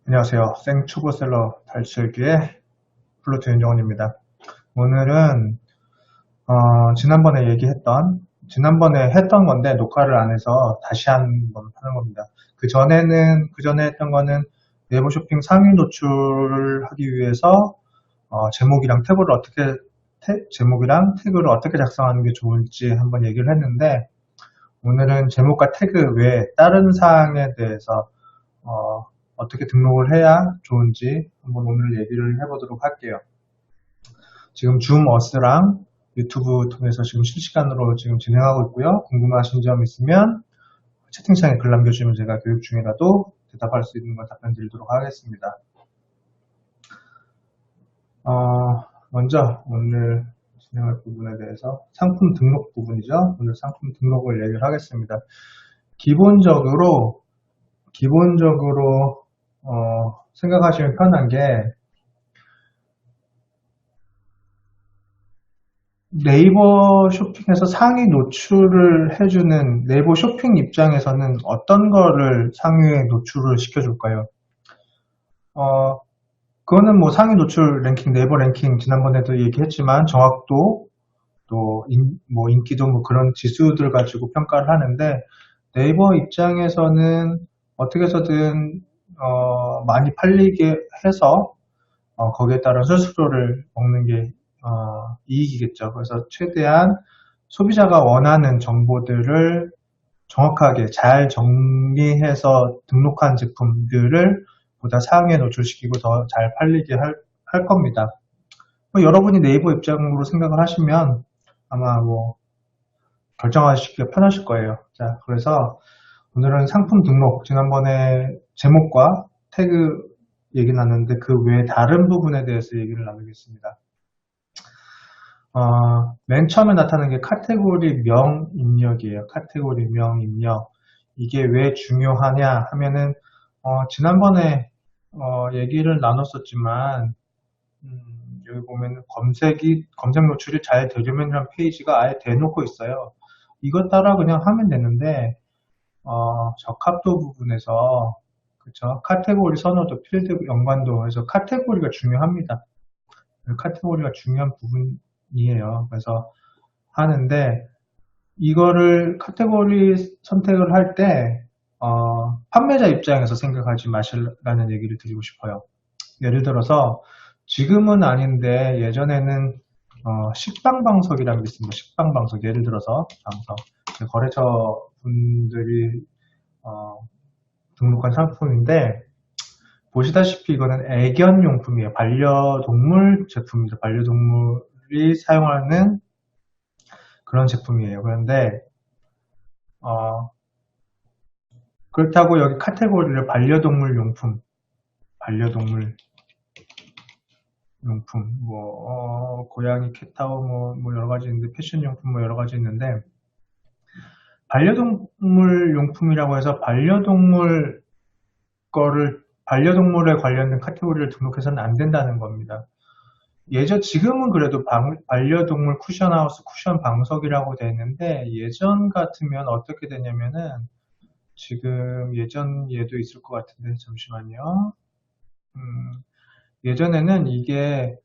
안녕하세요. 생초보셀러 달치기의 플루트 윤정원입니다. 오늘은 지난번에 했던 건데 녹화를 안 해서 다시 한번 하는 겁니다. 그 전에 했던 거는 네이버 쇼핑 상위 노출을 하기 위해서 제목이랑 태그를 어떻게 작성하는 게 좋을지 한번 얘기를 했는데, 오늘은 제목과 태그 외에 다른 사항에 대해서 어떻게 등록을 해야 좋은지 한번 오늘 얘기를 해보도록 할게요. 지금 줌어스랑 유튜브 통해서 지금 실시간으로 지금 진행하고 있고요. 궁금하신 점 있으면 채팅창에 글 남겨주시면 제가 교육 중이라도 대답할 수 있는 걸 답변 드리도록 하겠습니다. 먼저 오늘 진행할 부분에 대해서 상품 등록 부분이죠. 오늘 상품 등록을 얘기를 하겠습니다. 기본적으로 생각하시면 편한 게, 네이버 쇼핑에서 상위 노출을 해주는 네이버 쇼핑 입장에서는 어떤 거를 상위에 노출을 시켜줄까요? 어, 그거는 뭐 상위 노출 랭킹, 네이버 랭킹 지난번에도 얘기했지만 정확도, 또 뭐 인기도 뭐 그런 지수들 가지고 평가를 하는데, 네이버 입장에서는 어떻게 해서든 많이 팔리게 해서 거기에 따른 수수료를 먹는 게 이익이겠죠. 그래서 최대한 소비자가 원하는 정보들을 정확하게 잘 정리해서 등록한 제품들을 보다 상위에 노출시키고 더 잘 팔리게 할 겁니다. 여러분이 네이버 입장으로 생각을 하시면 아마 뭐 결정하시기가 편하실 거예요. 자, 그래서 오늘은 상품 등록, 지난번에 제목과 태그 얘기 나눴는데 그 외에 다른 부분에 대해서 얘기를 나누겠습니다. 맨 처음에 나타나는 게 카테고리 명 입력이에요. 카테고리 명 입력. 이게 왜 중요하냐 하면은, 지난번에, 얘기를 나눴었지만, 여기 보면 검색 노출이 잘 되려면 페이지가 아예 대놓고 있어요. 이것 따라 그냥 하면 되는데, 적합도 부분에서, 그쵸? 카테고리 선호도, 필드 연관도, 그래서 카테고리가 중요합니다. 카테고리가 중요한 부분이에요. 그래서 하는데, 이거를 카테고리 선택을 할 때, 판매자 입장에서 생각하지 마시라는 얘기를 드리고 싶어요. 예를 들어서, 지금은 아닌데, 예전에는, 식빵 방석이라는 게 있습니다. 식빵 방석. 예를 들어서, 방석. 거래처 분들이, 어, 등록한 상품인데, 보시다시피 이거는 애견용품이에요. 반려동물 제품입니다. 반려동물이 사용하는 그런 제품이에요. 그런데 그렇다고 여기 카테고리를 반려동물 용품, 뭐 고양이, 캣타워, 뭐 여러 가지 있는데, 패션 용품 뭐 여러 가지 있는데, 반려동물 용품이라고 해서 반려동물에 관련된 카테고리를 등록해서는 안 된다는 겁니다. 지금은 그래도 반려동물 쿠션하우스, 쿠션 방석이라고 되어 있는데, 예전 같으면 어떻게 되냐면은, 지금 예전 예도 있을 것 같은데, 잠시만요. 예전에는 이게,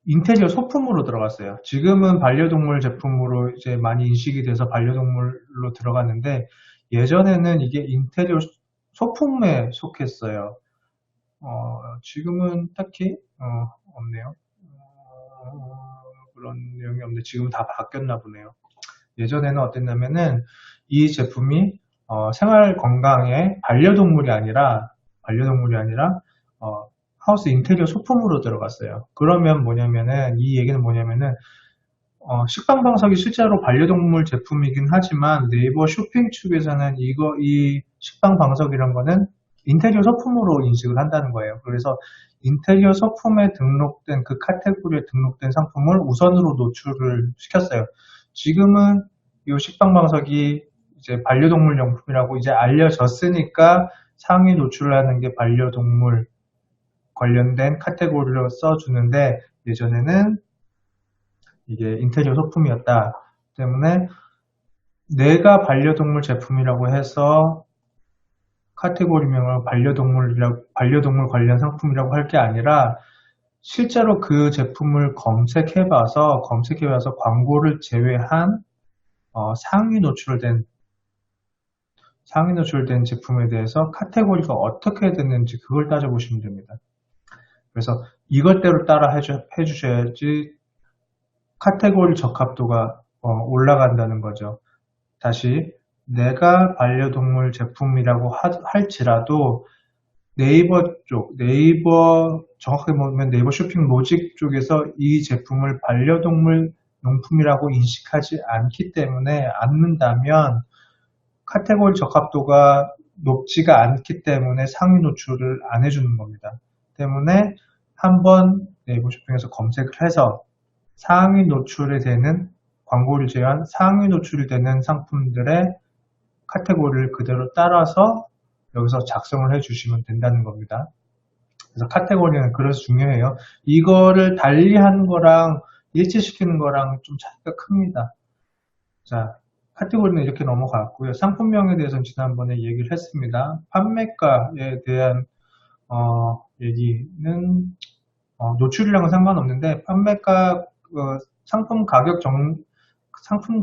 인테리어 소품으로 들어갔어요. 지금은 반려동물 제품으로 이제 많이 인식이 돼서 반려동물로 들어갔는데, 예전에는 이게 인테리어 소품에 속했어요. 지금은 딱히 없네요. 그런 내용이 없는데 지금 다 바뀌었나 보네요. 예전에는 어땠냐면은 이 제품이 생활 건강에 반려동물이 아니라 하우스 인테리어 소품으로 들어갔어요. 그러면 이 얘기는 뭐냐면은 식빵 방석이 실제로 반려동물 제품이긴 하지만 네이버 쇼핑 측에서는 이 식빵 방석이란 거는 인테리어 소품으로 인식을 한다는 거예요. 그래서 인테리어 소품에 등록된 그 카테고리에 등록된 상품을 우선으로 노출을 시켰어요. 지금은 이 식빵 방석이 이제 반려동물 용품이라고 이제 알려졌으니까 상위 노출을 하는 게 반려동물 관련된 카테고리로 써주는데, 예전에는 이게 인테리어 소품이었다 때문에 내가 반려동물 제품이라고 해서 카테고리명을 반려동물 관련 상품이라고 할 게 아니라 실제로 그 제품을 검색해봐서 광고를 제외한 상위 노출된 제품에 대해서 카테고리가 어떻게 됐는지 그걸 따져보시면 됩니다. 그래서 이것대로 따라 해주셔야지 카테고리 적합도가 올라간다는 거죠. 다시 내가 반려동물 제품이라고 할지라도 정확하게 보면 네이버 쇼핑 로직 쪽에서 이 제품을 반려동물 용품이라고 인식하지 않는다면 카테고리 적합도가 높지가 않기 때문에 상위 노출을 안 해주는 겁니다. 때문에 한번 네이버 쇼핑에서 검색을 해서 상위 노출이 되는 광고를 제외한 상위 노출이 되는 상품들의 카테고리를 그대로 따라서 여기서 작성을 해주시면 된다는 겁니다. 그래서 카테고리는 그래서 중요해요. 이거를 달리하는 거랑 일치시키는 거랑 좀 차이가 큽니다. 자, 카테고리는 이렇게 넘어갔고요. 상품명에 대해서는 지난번에 얘기를 했습니다. 판매가에 대한 얘기는 노출이랑은 상관없는데 판매가 상품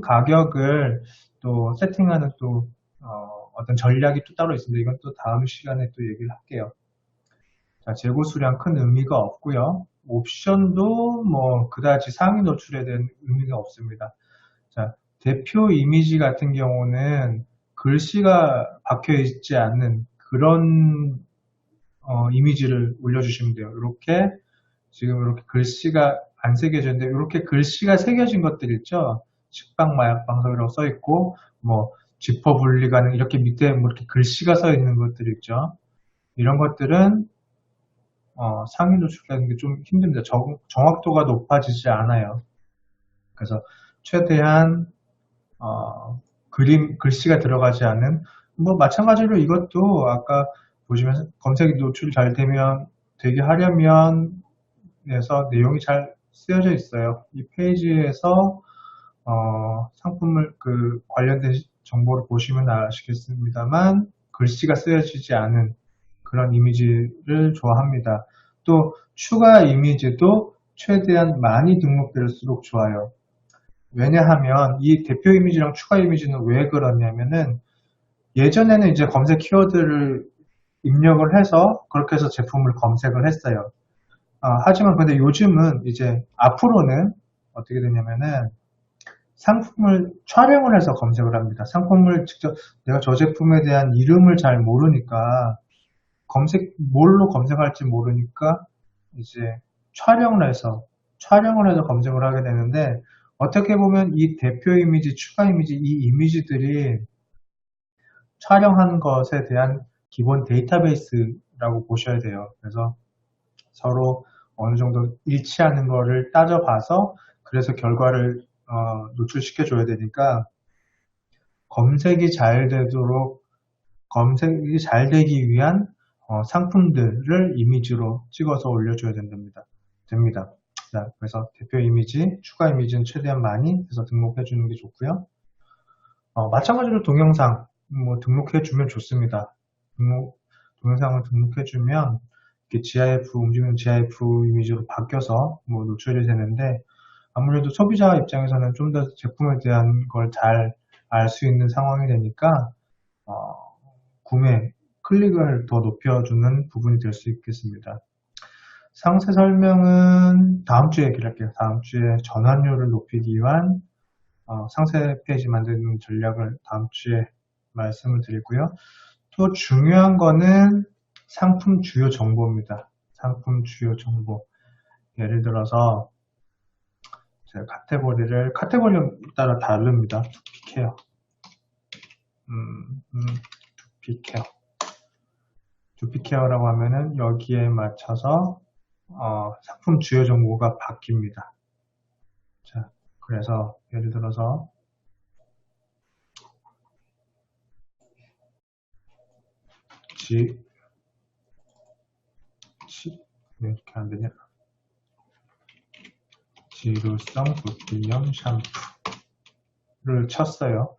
가격을 또 세팅하는 또 어떤 전략이 또 따로 있습니다. 이건 또 다음 시간에 또 얘기를 할게요. 자, 재고 수량 큰 의미가 없고요. 옵션도 뭐 그다지 상위 노출에 대한 의미가 없습니다. 자, 대표 이미지 같은 경우는 글씨가 박혀 있지 않는 그런 이미지를 올려주시면 돼요. 이렇게 지금 이렇게 글씨가 안 새겨져 있는데 이렇게 글씨가 새겨진 것들 있죠. 식빵 마약 방석이라고 써 있고 뭐 지퍼 분리 가능 이렇게 밑에 뭐 이렇게 글씨가 써 있는 것들 있죠. 이런 것들은 상위 노출하는 게 좀 힘듭니다. 정확도가 높아지지 않아요. 그래서 최대한 글씨가 들어가지 않는 뭐 마찬가지로 이것도 아까 보시면 검색이 노출이 잘 되게 하려면 에서 내용이 잘 쓰여져 있어요. 이 페이지에서 상품을 관련된 정보를 보시면 아시겠습니다만 글씨가 쓰여지지 않은 그런 이미지를 좋아합니다. 또 추가 이미지도 최대한 많이 등록될수록 좋아요. 왜냐하면 이 대표 이미지랑 추가 이미지는 왜 그러냐면은 예전에는 이제 검색 키워드를 입력을 해서 그렇게 해서 제품을 검색을 했어요. 하지만 근데 요즘은 이제 앞으로는 어떻게 되냐면은 상품을 촬영을 해서 검색을 합니다. 상품을 직접 내가 저 제품에 대한 이름을 잘 모르니까 뭘로 검색할지 모르니까 이제 촬영을 해서 검색을 하게 되는데 어떻게 보면 이 대표 이미지, 추가 이미지, 이 이미지들이 촬영한 것에 대한 기본 데이터베이스라고 보셔야 돼요. 그래서 서로 어느 정도 일치하는 거를 따져봐서 그래서 결과를 노출시켜 줘야 되니까 검색이 잘 되기 위한 상품들을 이미지로 찍어서 올려줘야 됩니다. 자, 그래서 대표 이미지, 추가 이미지는 최대한 많이 해서 등록해 주는 게 좋고요. 마찬가지로 동영상 등록해 주면 좋습니다. 동영상을 등록해 주면 움직이는 GIF 이미지로 바뀌어서 노출이 되는데 아무래도 소비자 입장에서는 좀 더 제품에 대한 걸 잘 알 수 있는 상황이 되니까 구매 클릭을 더 높여주는 부분이 될 수 있겠습니다. 상세 설명은 다음 주에 얘기를 할게요. 다음 주에 전환율을 높이기 위한 상세 페이지 만드는 전략을 다음 주에 말씀을 드리고요. 또 중요한 거는 상품 주요 정보입니다. 상품 주요 정보. 예를 들어서 제가 카테고리에 따라 다릅니다. 두피케어. 두피케어. 두피케어라고 하면은 여기에 맞춰서 상품 주요 정보가 바뀝니다. 자, 그래서 예를 들어서 왜 이렇게 안 되냐? 지루성 두피염 샴푸를 쳤어요.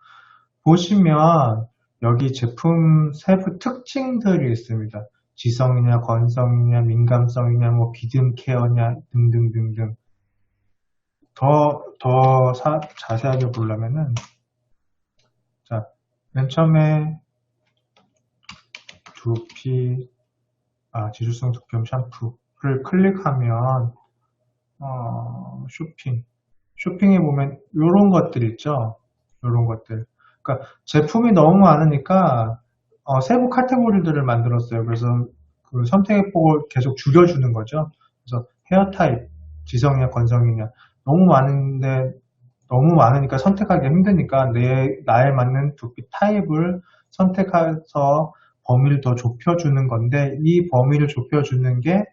보시면 여기 제품 세부 특징들이 있습니다. 지성이냐, 건성이냐, 민감성이냐, 뭐 비듬 케어냐 등등등등. 더 자세하게 보려면은, 자, 맨 처음에 지수성 두피염 샴푸를 클릭하면, 쇼핑에 보면 요런 것들 있죠? 요런 것들. 그러니까 제품이 너무 많으니까, 세부 카테고리들을 만들었어요. 그래서 그 선택의 폭을 계속 줄여주는 거죠. 그래서 헤어 타입, 지성이냐, 건성이냐. 너무 많으니까 선택하기 힘드니까 나에 맞는 두피 타입을 선택해서 범위를 더 좁혀주는 건데, 이 범위를 좁혀주는 게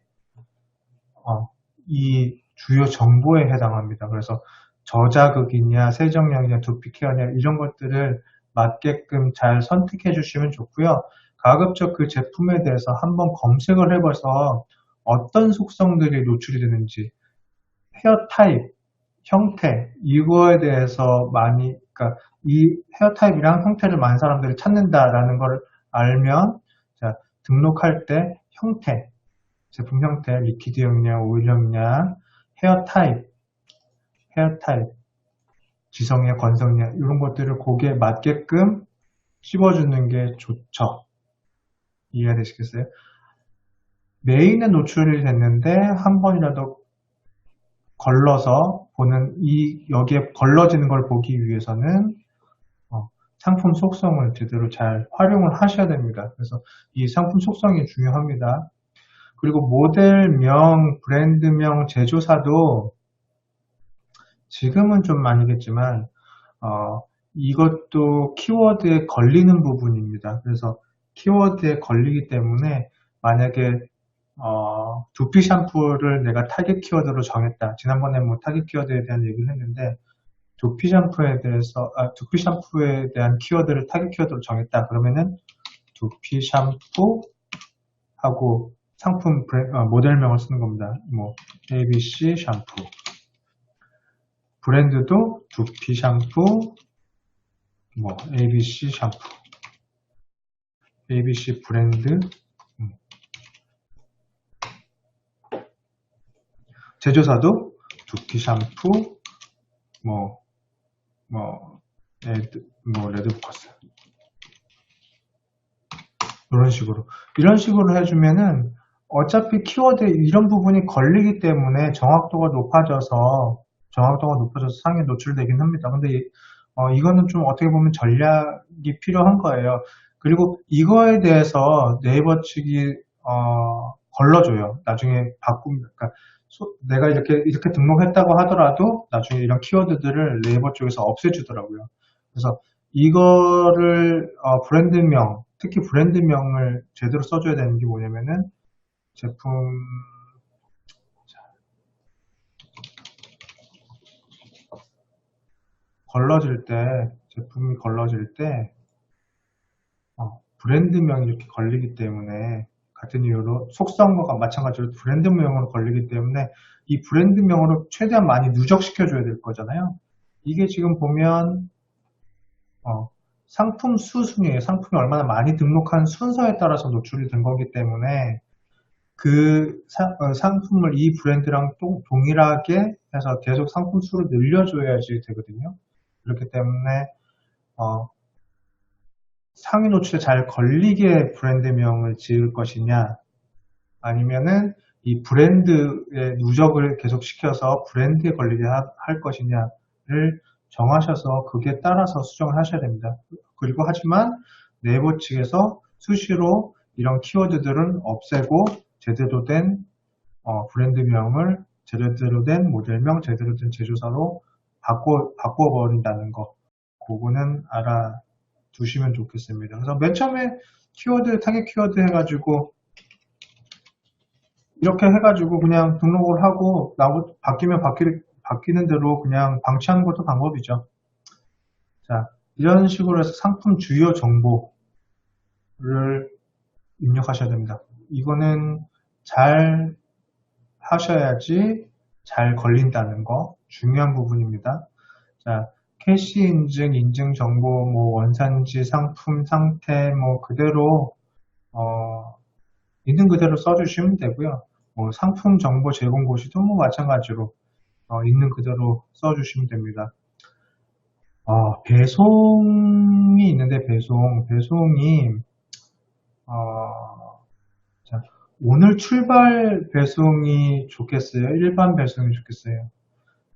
이 주요 정보에 해당합니다. 그래서 저자극이냐, 세정력이냐, 두피 케어냐 이런 것들을 맞게끔 잘 선택해 주시면 좋고요. 가급적 그 제품에 대해서 한번 검색을 해봐서 어떤 속성들이 노출이 되는지, 헤어 타입, 형태 이거에 대해서 그러니까 이 헤어 타입이랑 형태를 많은 사람들이 찾는다라는 걸 알면, 자, 등록할 때 형태, 제품 형태, 리퀴드형이냐, 오일형이냐, 헤어 타입, 지성이냐, 건성이냐 이런 것들을 거기에 맞게끔 씹어주는 게 좋죠. 이해가 되시겠어요? 메인에 노출이 됐는데 한 번이라도 걸러서 보는 여기에 걸러지는 걸 보기 위해서는 상품 속성을 제대로 잘 활용을 하셔야 됩니다. 그래서 이 상품 속성이 중요합니다. 그리고 모델명, 브랜드명, 제조사도 지금은 좀 아니겠지만 이것도 키워드에 걸리는 부분입니다. 그래서 키워드에 걸리기 때문에 만약에 두피 샴푸를 내가 타겟 키워드로 정했다. 지난번에 뭐 타겟 키워드에 대한 얘기를 했는데 두피 샴푸에 대한 키워드를 타겟 키워드로 정했다. 그러면은 두피 샴푸 하고 상품 모델명을 쓰는 겁니다. 뭐 ABC 샴푸. 브랜드도 두피 샴푸, 뭐 ABC 샴푸, ABC 브랜드. 제조사도 두피 샴푸, 레드포커스. 이런 식으로 해주면은 어차피 키워드에 이런 부분이 걸리기 때문에 정확도가 높아져서 상에 노출되긴 합니다. 근데 이거는 좀 어떻게 보면 전략이 필요한 거예요. 그리고 이거에 대해서 네이버 측이 걸러줘요. 나중에 그러니까 내가 이렇게 등록했다고 하더라도 나중에 이런 키워드들을 네이버 쪽에서 없애주더라고요. 그래서 이거를 브랜드명, 특히 브랜드명을 제대로 써줘야 되는 게 뭐냐면은 제품 제품이 걸러질 때 브랜드명이 이렇게 걸리기 때문에, 같은 이유로 속성과 마찬가지로 브랜드명으로 걸리기 때문에 이 브랜드명으로 최대한 많이 누적시켜줘야 될 거잖아요. 이게 지금 보면 상품 순위에요. 상품이 얼마나 많이 등록한 순서에 따라서 노출이 된 거기 때문에 그 상품을 이 브랜드랑 동일하게 해서 계속 상품 수를 늘려줘야지 되거든요. 그렇기 때문에 상위 노출에 잘 걸리게 브랜드명을 지을 것이냐, 아니면은 이 브랜드의 누적을 계속 시켜서 브랜드에 걸리게 할 것이냐를 정하셔서 그게 따라서 수정을 하셔야 됩니다. 그리고 하지만 네이버 측에서 수시로 이런 키워드들은 없애고 제대로 된 브랜드명을, 제대로 된 모델명, 제대로 된 제조사로 바꿔버린다는 거, 그거는 알아두시면 좋겠습니다. 그래서 맨 처음에 타겟 키워드 해가지고 이렇게 해가지고 그냥 등록을 하고 바뀌면 바뀌는 대로 그냥 방치하는 것도 방법이죠. 자, 이런 식으로 해서 상품 주요 정보를 입력하셔야 됩니다. 이거는 잘 하셔야지 잘 걸린다는 거 중요한 부분입니다. 자, 캐시 인증, 인증 정보, 뭐 원산지, 상품 상태 뭐 그대로 있는 그대로 써주시면 되고요. 뭐 상품 정보 제공 고시도 뭐 마찬가지로 있는 그대로 써주시면 됩니다. 배송이 있는데 배송이 자, 오늘 출발 배송이 좋겠어요? 일반 배송이 좋겠어요?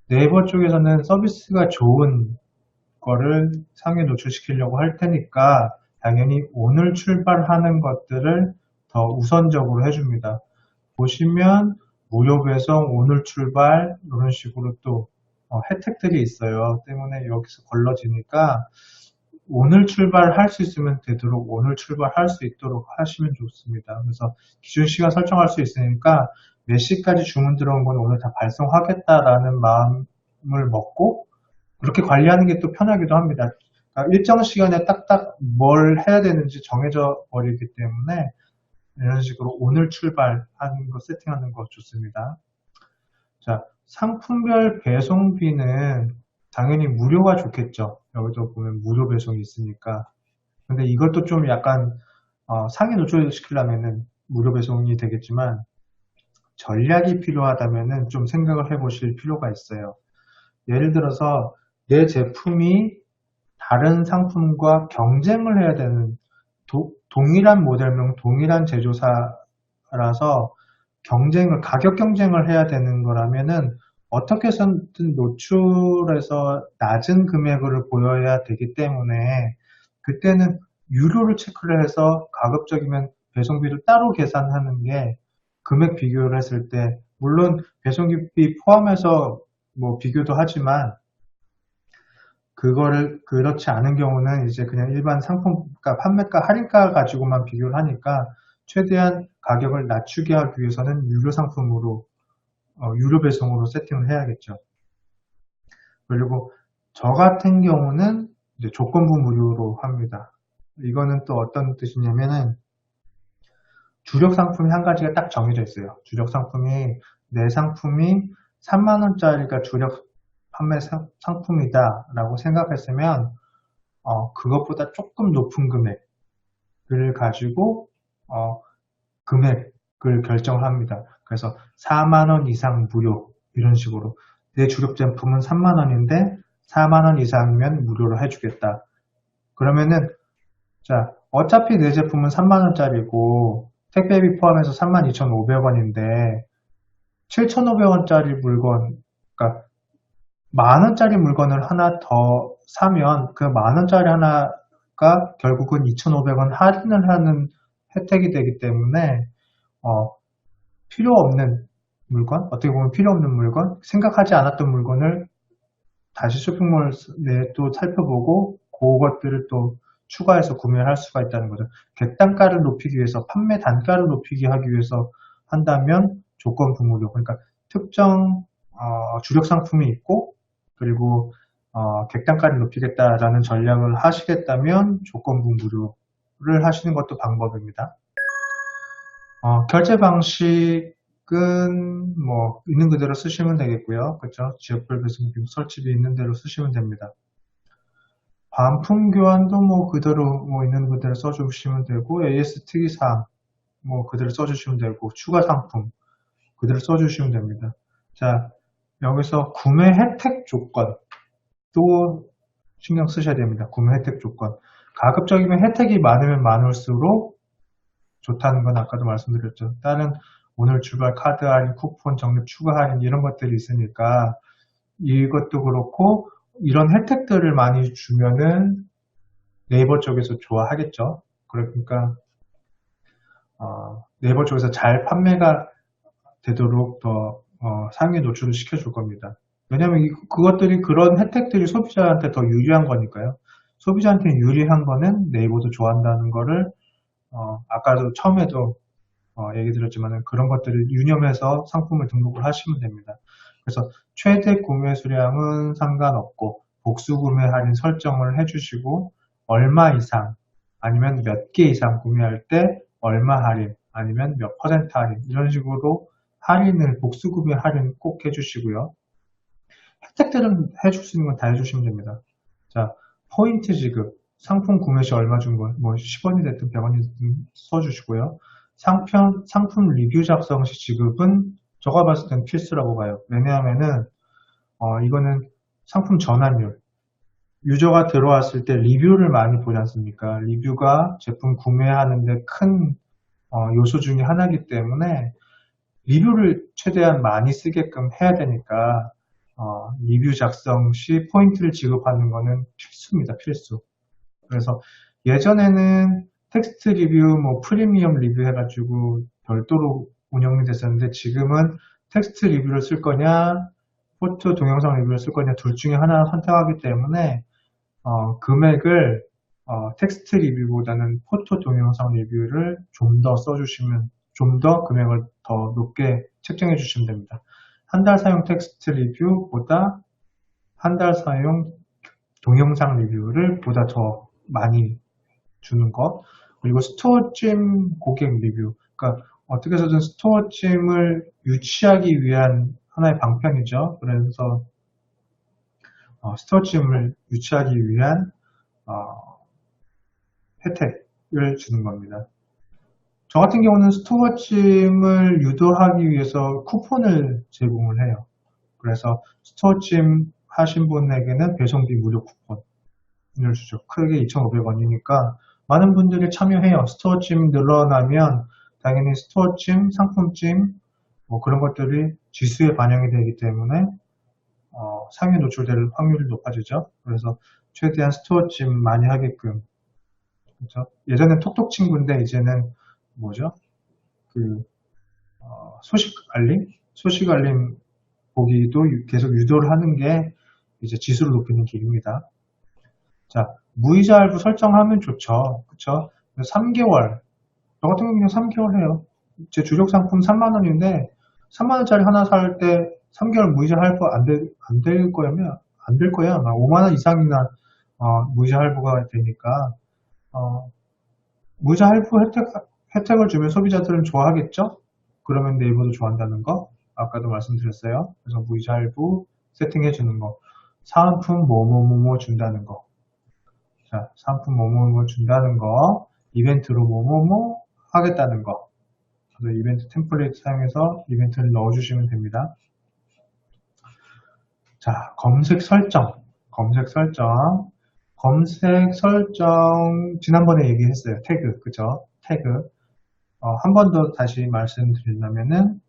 네이버 쪽에서는 서비스가 좋은 거를 상위에 노출시키려고 할 테니까 당연히 오늘 출발하는 것들을 더 우선적으로 해줍니다. 보시면 무료 배송, 오늘 출발 이런 식으로 또 혜택들이 있어요. 때문에 여기서 걸러지니까 오늘 출발할 수 있으면 되도록 오늘 출발할 수 있도록 하시면 좋습니다. 그래서 기준 시간 설정할 수 있으니까 몇 시까지 주문 들어온 건 오늘 다 발송하겠다라는 마음을 먹고 그렇게 관리하는 게 또 편하기도 합니다. 그러니까 일정 시간에 딱딱 뭘 해야 되는지 정해져 버리기 때문에 이런 식으로 오늘 출발하는 거 세팅하는 거 좋습니다. 자, 상품별 배송비는 당연히 무료가 좋겠죠. 여기도 보면 무료 배송이 있으니까. 근데 이것도 좀 약간 상위 노출시키려면은 무료 배송이 되겠지만 전략이 필요하다면은 좀 생각을 해보실 필요가 있어요. 예를 들어서 내 제품이 다른 상품과 경쟁을 해야 되는 동일한 모델명, 동일한 제조사라서 가격 경쟁을 해야 되는 거라면은 어떻게 해서든 노출에서 낮은 금액을 보여야 되기 때문에 그때는 유료를 체크를 해서 가급적이면 배송비를 따로 계산하는 게 금액 비교를 했을 때 물론 배송비 포함해서 뭐 비교도 하지만 그렇지 않은 경우는 이제 그냥 일반 상품가, 판매가, 할인가 가지고만 비교를 하니까 최대한 가격을 낮추게 하기 위해서는 유료 상품으로, 유료 배송으로 세팅을 해야겠죠. 그리고 저 같은 경우는 이제 조건부 무료로 합니다. 이거는 또 어떤 뜻이냐면은 주력 상품이 한 가지가 딱 정해져 있어요. 주력 상품이 내 상품이 3만원짜리가 주력 판매 상품이다 라고 생각했으면 그것보다 조금 높은 금액을 가지고 금액을 결정합니다. 그래서 4만원 이상 무료 이런 식으로 내 주력 제품은 3만원인데 4만원 이상이면 무료로 해주겠다. 그러면은 자 어차피 내 제품은 3만원짜리고 택배비 포함해서 32,500원인데 7,500원짜리 물건 그러니까 만원짜리 물건을 하나 더 사면 그 만원짜리 하나가 결국은 2,500원 할인을 하는 혜택이 되기 때문에 필요 없는 물건, 어떻게 보면 필요 없는 물건, 생각하지 않았던 물건을 다시 쇼핑몰 내에 또 살펴보고 그것들을 또 추가해서 구매를 할 수가 있다는 거죠. 객단가를 높이기 위해서, 판매 단가를 높이기 하기 위해서 한다면 조건부 무료, 그러니까 특정 주력 상품이 있고 그리고 객단가를 높이겠다라는 전략을 하시겠다면 조건부 무료를 하시는 것도 방법입니다. 결제 방식은 뭐 있는 그대로 쓰시면 되겠고요. 그렇죠? 지역별 배송 설치비 있는 대로 쓰시면 됩니다. 반품 교환도 뭐 그대로 뭐 있는 그대로 써주시면 되고 AS 특이사항 뭐 그대로 써주시면 되고 추가 상품 그대로 써주시면 됩니다. 자 여기서 구매 혜택 조건 또 신경 쓰셔야 됩니다. 구매 혜택 조건 가급적이면 혜택이 많으면 많을수록 좋다는 건 아까도 말씀드렸죠. 다른 오늘 출발 카드 할인, 쿠폰, 적립 추가 할인 이런 것들이 있으니까 이것도 그렇고 이런 혜택들을 많이 주면은 네이버 쪽에서 좋아하겠죠. 그러니까 네이버 쪽에서 잘 판매가 되도록 더 상위 노출을 시켜줄 겁니다. 왜냐하면 그것들이 그런 혜택들이 소비자한테 더 유리한 거니까요. 소비자한테 유리한 거는 네이버도 좋아한다는 거를 아까도 처음에도 얘기 드렸지만 그런 것들을 유념해서 상품을 등록을 하시면 됩니다. 그래서 최대 구매 수량은 상관없고 복수 구매 할인 설정을 해주시고 얼마 이상 아니면 몇 개 이상 구매할 때 얼마 할인 아니면 몇 퍼센트 할인 이런 식으로 할인을 복수 구매 할인 꼭 해주시고요. 혜택들은 해줄 수 있는 건 다 해주시면 됩니다. 자, 포인트 지급. 상품 구매 시 얼마 준 거, 뭐 10원이 됐든 100원이 됐든 써주시고요. 상품 리뷰 작성 시 지급은 제가 봤을 땐 필수라고 봐요. 왜냐하면은 이거는 상품 전환율. 유저가 들어왔을 때 리뷰를 많이 보지 않습니까? 리뷰가 제품 구매하는데 큰 요소 중에 하나이기 때문에 리뷰를 최대한 많이 쓰게끔 해야 되니까 리뷰 작성 시 포인트를 지급하는 거는 필수입니다. 필수. 그래서 예전에는 텍스트 리뷰, 뭐 프리미엄 리뷰 해가지고 별도로 운영이 됐었는데 지금은 텍스트 리뷰를 쓸 거냐, 포토 동영상 리뷰를 쓸 거냐 둘 중에 하나 선택하기 때문에 금액을 텍스트 리뷰보다는 포토 동영상 리뷰를 좀 더 써주시면 좀 더 금액을 더 높게 책정해 주시면 됩니다. 한 달 사용 텍스트 리뷰보다 한 달 사용 동영상 리뷰를 보다 더 많이 주는 것. 그리고 스토어찜 고객 리뷰. 그러니까 어떻게 해서든 스토어찜을 유치하기 위한 하나의 방편이죠. 그래서 스토어찜을 유치하기 위한 혜택을 주는 겁니다. 저 같은 경우는 스토어찜을 유도하기 위해서 쿠폰을 제공을 해요. 그래서 스토어찜 하신 분에게는 배송비 무료 쿠폰을 주죠. 크게 2,500원이니까 많은 분들이 참여해요. 스토어찜 늘어나면 당연히 스토어찜, 상품찜 뭐 그런 것들이 지수에 반영이 되기 때문에 상위 노출될 확률이 높아지죠. 그래서 최대한 스토어찜 많이 하게끔. 그렇죠? 예전엔 톡톡 친구인데 이제는 뭐죠? 소식 알림 보기도 계속 유도를 하는 게 이제 지수를 높이는 길입니다. 자, 무이자 할부 설정하면 좋죠. 그쵸? 3개월. 저 같은 경우는 그냥 3개월 해요. 제 주력 상품 3만원인데 3만원짜리 하나 살 때 3개월 무이자 할부 안 될 거면 안 될 거야. 5만원 이상이나 무이자 할부가 되니까 무이자 할부 혜택을 주면 소비자들은 좋아하겠죠? 그러면 네이버도 좋아한다는 거 아까도 말씀드렸어요. 그래서 무이자 할부 세팅해 주는 거, 사은품 뭐뭐뭐뭐 준다는 거. 자, 상품 뭐뭐뭐 준다는 거, 이벤트로 뭐뭐뭐 하겠다는 거. 그래서 이벤트 템플릿 사용해서 이벤트를 넣어주시면 됩니다. 자, 검색 설정. 지난번에 얘기했어요. 태그, 그죠? 태그. 한 번 더 다시 말씀드린다면은,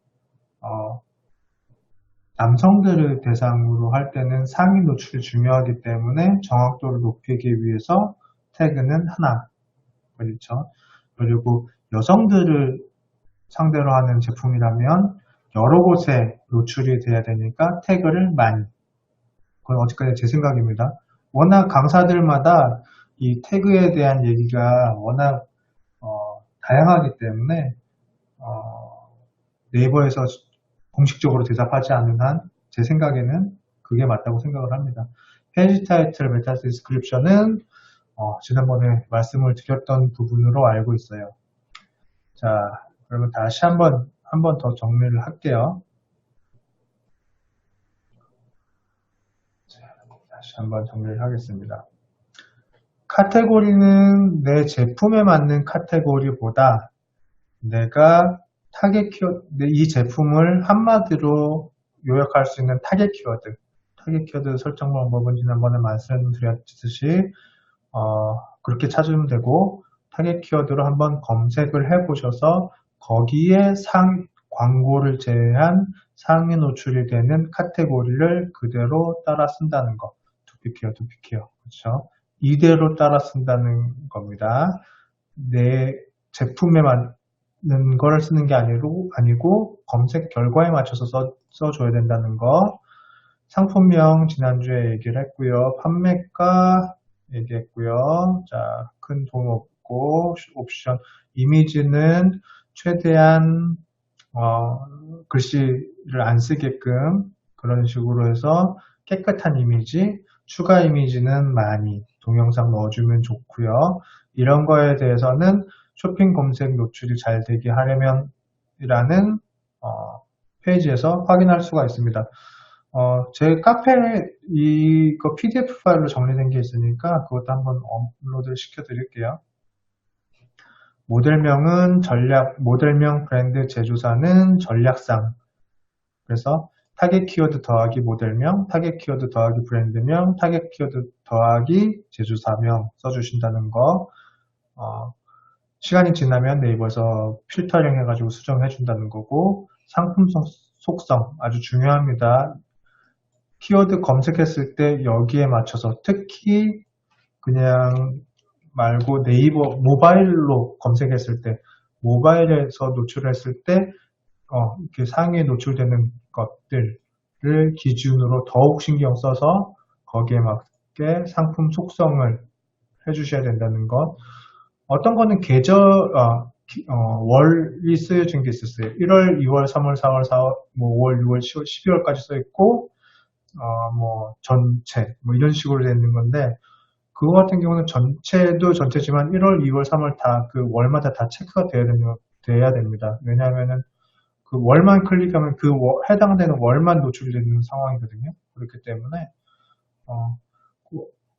남성들을 대상으로 할 때는 상위 노출이 중요하기 때문에 정확도를 높이기 위해서 태그는 하나. 그렇죠? 그리고 여성들을 상대로 하는 제품이라면 여러 곳에 노출이 돼야 되니까 태그를 많이. 그건 어디까지 제 생각입니다. 워낙 강사들마다 이 태그에 대한 얘기가 워낙 다양하기 때문에 네이버에서 공식적으로 대답하지 않는 한 제 생각에는 그게 맞다고 생각을 합니다. 페이지 타이틀, 메타 디스크립션은 지난번에 말씀을 드렸던 부분으로 알고 있어요. 자, 그러면 다시 한 번 더 정리를 할게요. 다시 한번 정리를 하겠습니다. 카테고리는 내 제품에 맞는 카테고리보다 내가 타겟 키워드, 이 제품을 한마디로 요약할 수 있는 타겟 키워드 설정 방법은 지난번에 말씀드렸듯이 그렇게 찾으면 되고 타겟 키워드로 한번 검색을 해보셔서 거기에 광고를 제외한 상위 노출이 되는 카테고리를 그대로 따라 쓴다는 거. 두피케어. 그렇죠? 이대로 따라 쓴다는 겁니다. 내 제품에 맞는 걸 쓰는 게 아니고 검색 결과에 맞춰서 써줘야 된다는 거. 상품명 지난주에 얘기를 했고요. 판매가 얘기했고요. 자, 큰 도움 없고 옵션 이미지는 최대한 글씨를 안 쓰게끔 그런 식으로 해서 깨끗한 이미지, 추가 이미지는 많이 동영상 넣어주면 좋고요. 이런 거에 대해서는 쇼핑 검색 노출이 잘 되게 하려면 이라는 페이지에서 확인할 수가 있습니다. 제 카페에 이거 PDF 파일로 정리된 게 있으니까 그것도 한번 업로드 시켜드릴게요. 모델명은 모델명 브랜드 제조사는 전략상. 그래서 타겟 키워드 더하기 모델명, 타겟 키워드 더하기 브랜드명, 타겟 키워드 더하기 제조사명 써주신다는 거. 시간이 지나면 네이버에서 필터링 해가지고 수정해 준다는 거고, 상품 속성 아주 중요합니다. 키워드 검색했을 때 여기에 맞춰서 특히 그냥 말고 네이버 모바일로 검색했을 때, 모바일에서 노출했을 때 이렇게 상위에 노출되는 것들을 기준으로 더욱 신경 써서 거기에 맞게 상품 속성을 해주셔야 된다는 것. 어떤 거는 월이 쓰여진 게 있었어요. 1월, 2월, 3월, 4월, 4월, 5월, 6월, 10월, 12월까지 써있고, 전체, 이런 식으로 되어 있는 건데, 그거 같은 경우는 전체도 전체지만 1월, 2월, 3월 다 그 월마다 다 체크가 돼야 됩니다. 왜냐하면은 그 월만 클릭하면 그 해당되는 월만 노출되는 상황이거든요. 그렇기 때문에,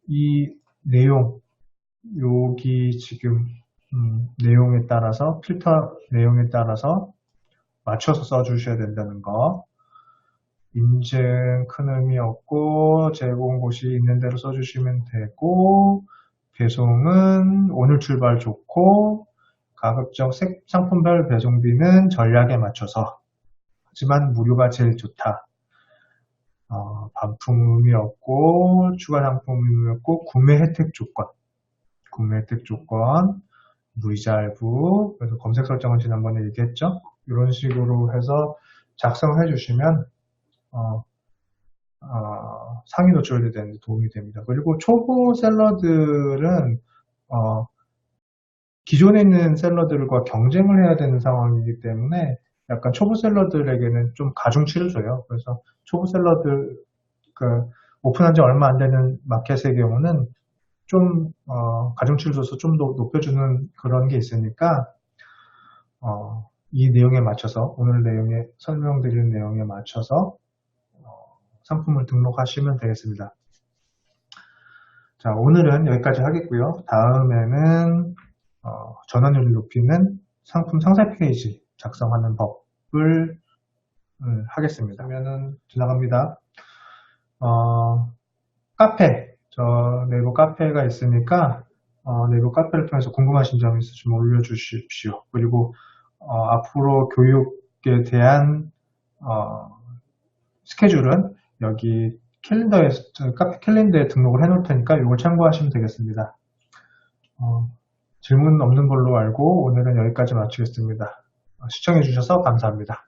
이 내용, 여기 지금 내용에 따라서 필터 내용에 따라서 맞춰서 써주셔야 된다는 거. 인증 큰 의미 없고 제공 곳이 있는 대로 써주시면 되고, 배송은 오늘 출발 좋고 가급적 상품별 배송비는 전략에 맞춰서, 하지만 무료가 제일 좋다. 반품 의미 없고 추가 상품 의미 없고 구매 혜택 조건 무이자 할부. 그래서 검색 설정은 지난번에 얘기했죠. 이런 식으로 해서 작성해 주시면 상위 노출이 되는 데 도움이 됩니다. 그리고 초보 셀러들은 기존에 있는 셀러들과 경쟁을 해야 되는 상황이기 때문에 약간 초보 셀러들에게는 좀 가중치를 줘요. 그래서 초보 셀러들, 오픈한 지 얼마 안 되는 마켓의 경우는 좀 가중치를 줘서 좀 더 높여주는 그런 게 있으니까 이 내용에 맞춰서, 오늘 내용에 설명드리는 내용에 맞춰서 상품을 등록하시면 되겠습니다. 자, 오늘은 여기까지 하겠고요. 다음에는 전환율을 높이는 상품 상세 페이지 작성하는 법을 하겠습니다. 그러면은 지나갑니다. 카페, 네이버 카페가 있으니까 네이버 카페를 통해서 궁금하신 점 있으시면 올려주십시오. 그리고 앞으로 교육에 대한 스케줄은 여기 카페 캘린더에 등록을 해놓을 테니까 이걸 참고하시면 되겠습니다. 질문 없는 걸로 알고 오늘은 여기까지 마치겠습니다. 시청해주셔서 감사합니다.